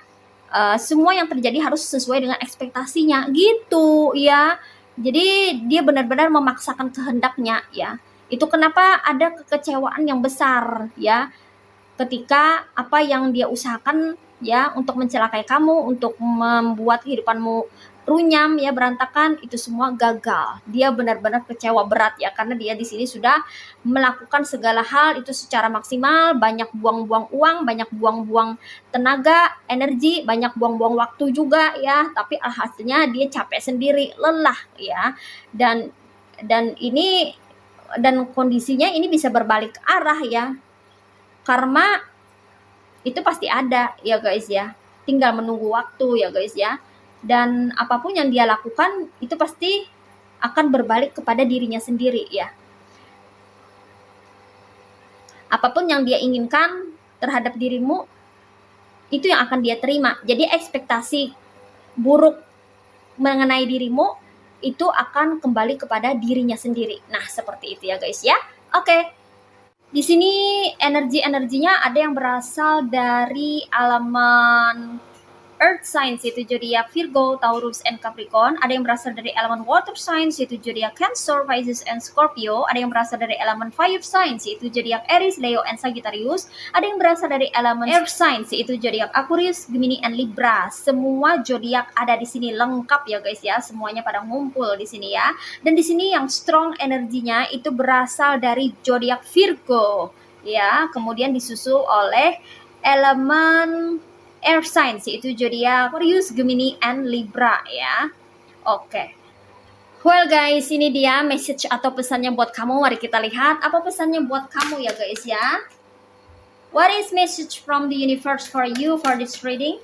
Semua yang terjadi harus sesuai dengan ekspektasinya gitu ya. Jadi dia benar-benar memaksakan kehendaknya ya. Itu kenapa ada kekecewaan yang besar ya, ketika apa yang dia usahakan ya untuk mencelakai kamu, untuk membuat kehidupanmu runyam ya, berantakan, itu semua gagal. Dia benar-benar kecewa berat ya, karena dia di sini sudah melakukan segala hal itu secara maksimal, banyak buang-buang uang, banyak buang-buang tenaga, energi, banyak buang-buang waktu juga ya, tapi alhasilnya dia capek sendiri, lelah ya. Dan kondisinya ini bisa berbalik arah ya. Karma itu pasti ada ya guys ya, tinggal menunggu waktu ya guys ya. Dan apapun yang dia lakukan itu pasti akan berbalik kepada dirinya sendiri ya. Apapun yang dia inginkan terhadap dirimu itu yang akan dia terima. Jadi ekspektasi buruk mengenai dirimu itu akan kembali kepada dirinya sendiri. Nah seperti itu ya guys ya. Oke. Di sini energinya ada yang berasal dari elemen Earth signs yaitu zodiak Virgo, Taurus, and Capricorn. Ada yang berasal dari elemen Water signs yaitu zodiak Cancer, Pisces, and Scorpio. Ada yang berasal dari elemen Fire signs yaitu zodiak Aries, Leo, and Sagittarius. Ada yang berasal dari elemen Earth signs yaitu zodiak Aquarius, Gemini, and Libra. Semua zodiak ada di sini lengkap ya guys ya, semuanya pada ngumpul di sini ya. Dan di sini yang strong energinya itu berasal dari zodiak Virgo ya, kemudian disusul oleh elemen air signs yaitu zodiak Aquarius, Gemini, and Libra ya. Oke. Well guys, ini dia message atau pesannya buat kamu. Mari kita lihat apa pesannya buat kamu ya guys ya. What is message from the universe for you for this reading?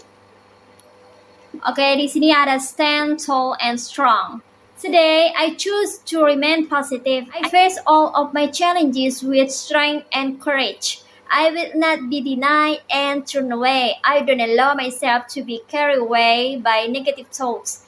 Oke, di sini ada stand tall and strong. Today, I choose to remain positive. I face all of my challenges with strength and courage. I will not be denied and turned away. I don't allow myself to be carried away by negative thoughts.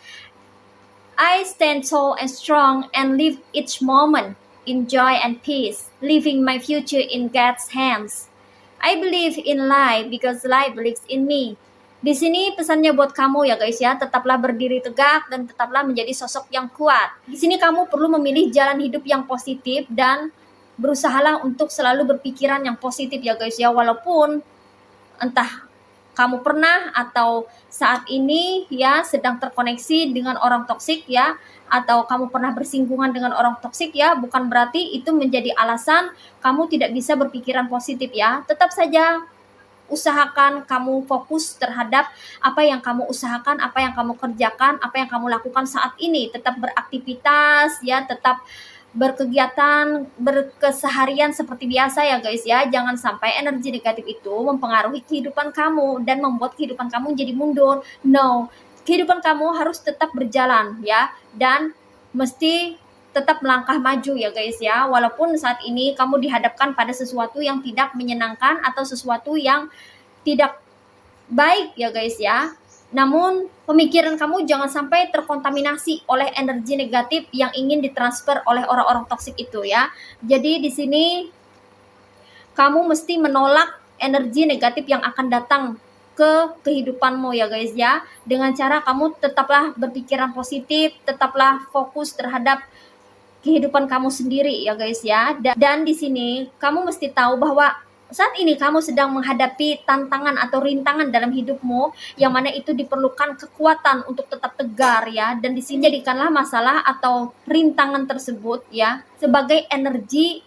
I stand tall and strong and live each moment in joy and peace, leaving my future in God's hands. I believe in life because life believes in me. Di sini pesannya buat kamu ya guys ya, tetaplah berdiri tegak dan tetaplah menjadi sosok yang kuat. Di sini kamu perlu memilih jalan hidup yang positif dan berusahalah untuk selalu berpikiran yang positif ya guys ya, walaupun entah kamu pernah atau saat ini ya sedang terkoneksi dengan orang toksik ya, atau kamu pernah bersinggungan dengan orang toksik ya, bukan berarti itu menjadi alasan kamu tidak bisa berpikiran positif ya. Tetap saja usahakan kamu fokus terhadap apa yang kamu usahakan, apa yang kamu kerjakan, apa yang kamu lakukan saat ini. Tetap beraktivitas ya, tetap berkegiatan, berkeseharian seperti biasa ya guys ya. Jangan sampai energi negatif itu mempengaruhi kehidupan kamu dan membuat kehidupan kamu jadi mundur. No, kehidupan kamu harus tetap berjalan ya, dan mesti tetap melangkah maju ya guys ya. Walaupun saat ini kamu dihadapkan pada sesuatu yang tidak menyenangkan atau sesuatu yang tidak baik ya guys ya. Namun pemikiran kamu jangan sampai terkontaminasi oleh energi negatif yang ingin ditransfer oleh orang-orang toksik itu ya. Jadi di sini kamu mesti menolak energi negatif yang akan datang ke kehidupanmu ya guys ya. Dengan cara kamu tetaplah berpikiran positif, tetaplah fokus terhadap kehidupan kamu sendiri ya guys ya. Dan di sini kamu mesti tahu bahwa saat ini kamu sedang menghadapi tantangan atau rintangan dalam hidupmu, yang mana itu diperlukan kekuatan untuk tetap tegar ya. Dan di sini jadikanlah masalah atau rintangan tersebut ya sebagai energi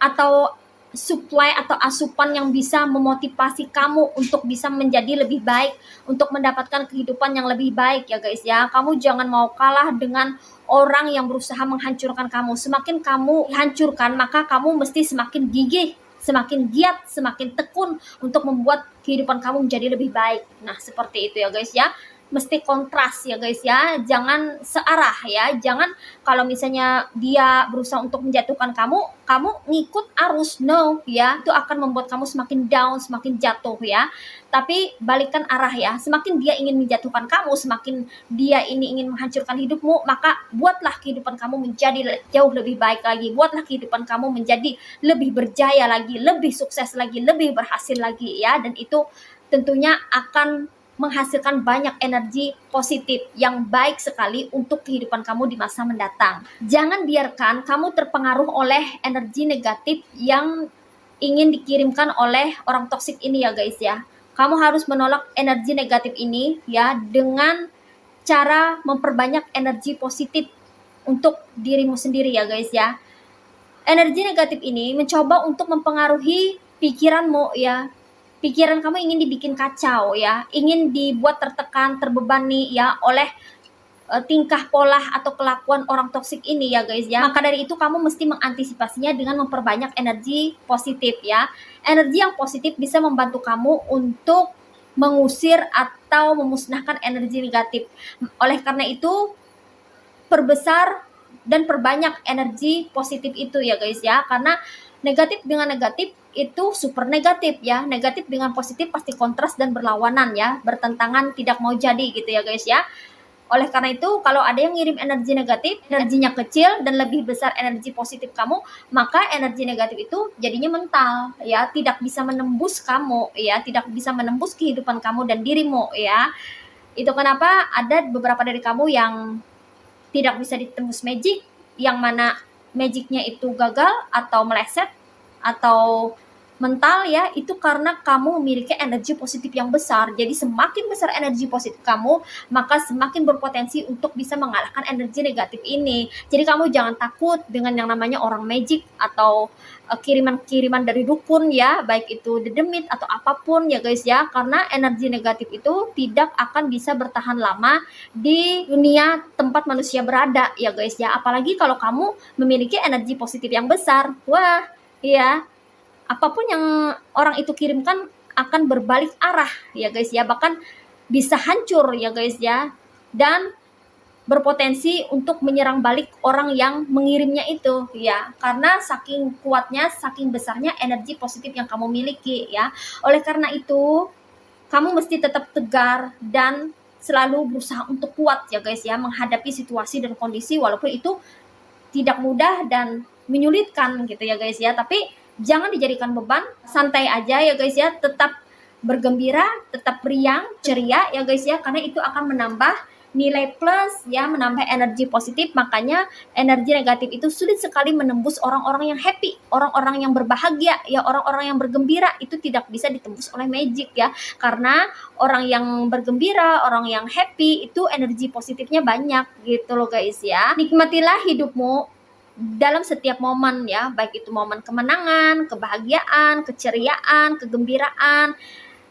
atau supply atau asupan yang bisa memotivasi kamu untuk bisa menjadi lebih baik, untuk mendapatkan kehidupan yang lebih baik ya guys ya. Kamu jangan mau kalah dengan orang yang berusaha menghancurkan kamu. Semakin kamu hancurkan, maka kamu mesti semakin gigih, semakin giat, semakin tekun untuk membuat kehidupan kamu menjadi lebih baik. Nah, seperti itu ya guys ya. Mesti kontras ya guys ya. Jangan searah ya. Jangan kalau misalnya dia berusaha untuk menjatuhkan kamu, kamu ngikut arus. No ya. Itu akan membuat kamu semakin down, semakin jatuh ya. Tapi balikan arah ya. Semakin dia ingin menjatuhkan kamu, semakin dia ini ingin menghancurkan hidupmu, maka buatlah kehidupan kamu menjadi jauh lebih baik lagi. Buatlah kehidupan kamu menjadi lebih berjaya lagi, lebih sukses lagi, lebih berhasil lagi ya. Dan itu tentunya akan menghasilkan banyak energi positif yang baik sekali untuk kehidupan kamu di masa mendatang. Jangan biarkan kamu terpengaruh oleh energi negatif yang ingin dikirimkan oleh orang toksik ini ya guys ya. Kamu harus menolak energi negatif ini ya dengan cara memperbanyak energi positif untuk dirimu sendiri ya guys ya. Energi negatif ini mencoba untuk mempengaruhi pikiranmu ya. Pikiran kamu ingin dibikin kacau ya, ingin dibuat tertekan, terbebani ya oleh tingkah pola atau kelakuan orang toksik ini ya guys ya. Maka dari itu kamu mesti mengantisipasinya dengan memperbanyak energi positif ya. Energi yang positif bisa membantu kamu untuk mengusir atau memusnahkan energi negatif. Oleh karena itu, perbesar dan perbanyak energi positif itu ya guys ya. Karena negatif dengan negatif itu super negatif ya. Negatif dengan positif pasti kontras dan berlawanan ya, bertentangan, tidak mau jadi gitu ya guys ya. Oleh karena itu, kalau ada yang ngirim energi negatif, energinya kecil dan lebih besar energi positif kamu, maka energi negatif itu jadinya mental ya, tidak bisa menembus kamu ya, tidak bisa menembus kehidupan kamu dan dirimu ya. Itu kenapa ada beberapa dari kamu yang tidak bisa ditembus magic, yang mana magicnya itu gagal atau meleset atau mental ya, itu karena kamu memiliki energi positif yang besar. Jadi semakin besar energi positif kamu, maka semakin berpotensi untuk bisa mengalahkan energi negatif ini. Jadi kamu jangan takut dengan yang namanya orang magic atau kiriman-kiriman dari dukun ya, baik itu dedemit atau apapun ya guys ya, karena energi negatif itu tidak akan bisa bertahan lama di dunia tempat manusia berada ya guys ya. Apalagi kalau kamu memiliki energi positif yang besar. Wah, iya, apapun yang orang itu kirimkan akan berbalik arah ya guys ya, bahkan bisa hancur ya guys ya, dan berpotensi untuk menyerang balik orang yang mengirimnya itu ya, karena saking kuatnya, saking besarnya energi positif yang kamu miliki ya. Oleh karena itu, kamu mesti tetap tegar dan selalu berusaha untuk kuat ya guys ya, menghadapi situasi dan kondisi walaupun itu tidak mudah dan menyulitkan gitu ya guys ya. Tapi jangan dijadikan beban, santai aja ya guys ya, tetap bergembira, tetap riang, ceria ya guys ya, karena itu akan menambah nilai plus ya, menambah energi positif. Makanya energi negatif itu sulit sekali menembus orang-orang yang happy, orang-orang yang berbahagia ya, orang-orang yang bergembira itu tidak bisa ditembus oleh magic ya, karena orang yang bergembira, orang yang happy itu energi positifnya banyak gitu loh guys ya. Nikmatilah hidupmu dalam setiap momen ya, baik itu momen kemenangan, kebahagiaan, keceriaan, kegembiraan,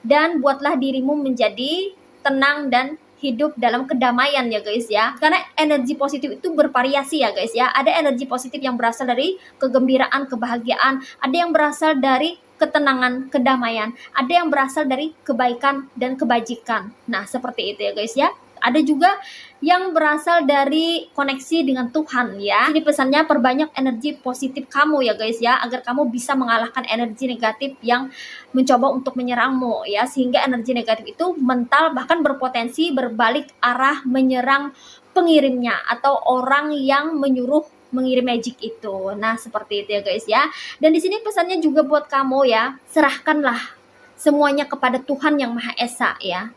dan buatlah dirimu menjadi tenang dan hidup dalam kedamaian ya guys ya. Karena energi positif itu bervariasi ya guys ya. Ada energi positif yang berasal dari kegembiraan, kebahagiaan, ada yang berasal dari ketenangan, kedamaian, ada yang berasal dari kebaikan dan kebajikan. Nah, seperti itu ya guys ya. Ada juga yang berasal dari koneksi dengan Tuhan ya. Ini pesannya, perbanyak energi positif kamu ya guys ya, agar kamu bisa mengalahkan energi negatif yang mencoba untuk menyerangmu ya, sehingga energi negatif itu mental bahkan berpotensi berbalik arah menyerang pengirimnya atau orang yang menyuruh mengirim magic itu. Nah, seperti itu ya guys ya. Dan di sini pesannya juga buat kamu ya, serahkanlah semuanya kepada Tuhan yang Maha Esa ya.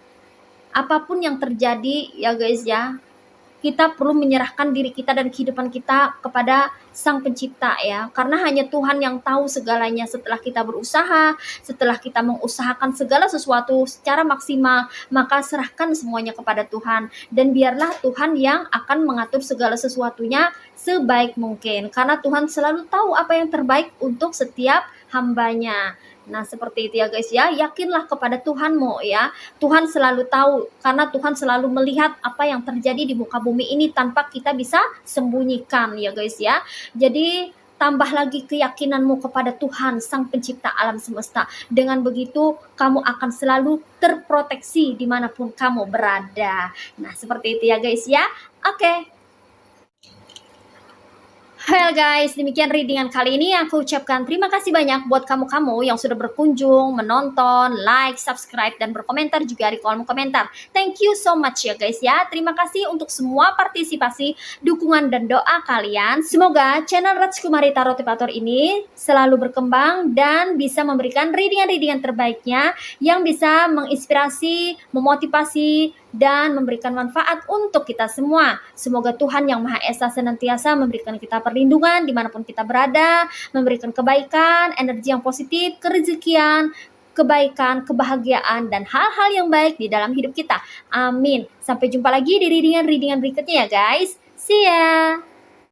Apapun yang terjadi ya guys ya, kita perlu menyerahkan diri kita dan kehidupan kita kepada Sang Pencipta ya. Karena hanya Tuhan yang tahu segalanya. Setelah kita berusaha, setelah kita mengusahakan segala sesuatu secara maksimal, maka serahkan semuanya kepada Tuhan. Dan biarlah Tuhan yang akan mengatur segala sesuatunya sebaik mungkin. Karena Tuhan selalu tahu apa yang terbaik untuk setiap hambanya. Nah, seperti itu ya guys ya. Yakinlah kepada Tuhanmu ya. Tuhan selalu tahu, karena Tuhan selalu melihat apa yang terjadi di muka bumi ini tanpa kita bisa sembunyikan ya guys ya. Jadi tambah lagi keyakinanmu kepada Tuhan Sang Pencipta alam semesta. Dengan begitu kamu akan selalu terproteksi dimanapun kamu berada. Nah, seperti itu ya guys ya. Oke. Well guys, demikian readingan kali ini. Aku ucapkan terima kasih banyak buat kamu-kamu yang sudah berkunjung, menonton, like, subscribe, dan berkomentar juga di kolom komentar. Thank you so much ya guys ya. Terima kasih untuk semua partisipasi, dukungan, dan doa kalian. Semoga channel Rajkumari Tarot Tipator ini selalu berkembang dan bisa memberikan readingan-readingan terbaiknya yang bisa menginspirasi, memotivasi, dan memberikan manfaat untuk kita semua. Semoga Tuhan yang Maha Esa senantiasa memberikan kita perlindungan dimanapun kita berada, memberikan kebaikan, energi yang positif, kerezekian, kebaikan, kebahagiaan, dan hal-hal yang baik di dalam hidup kita. Amin. Sampai jumpa lagi di readingan-readingan berikutnya ya guys. See ya!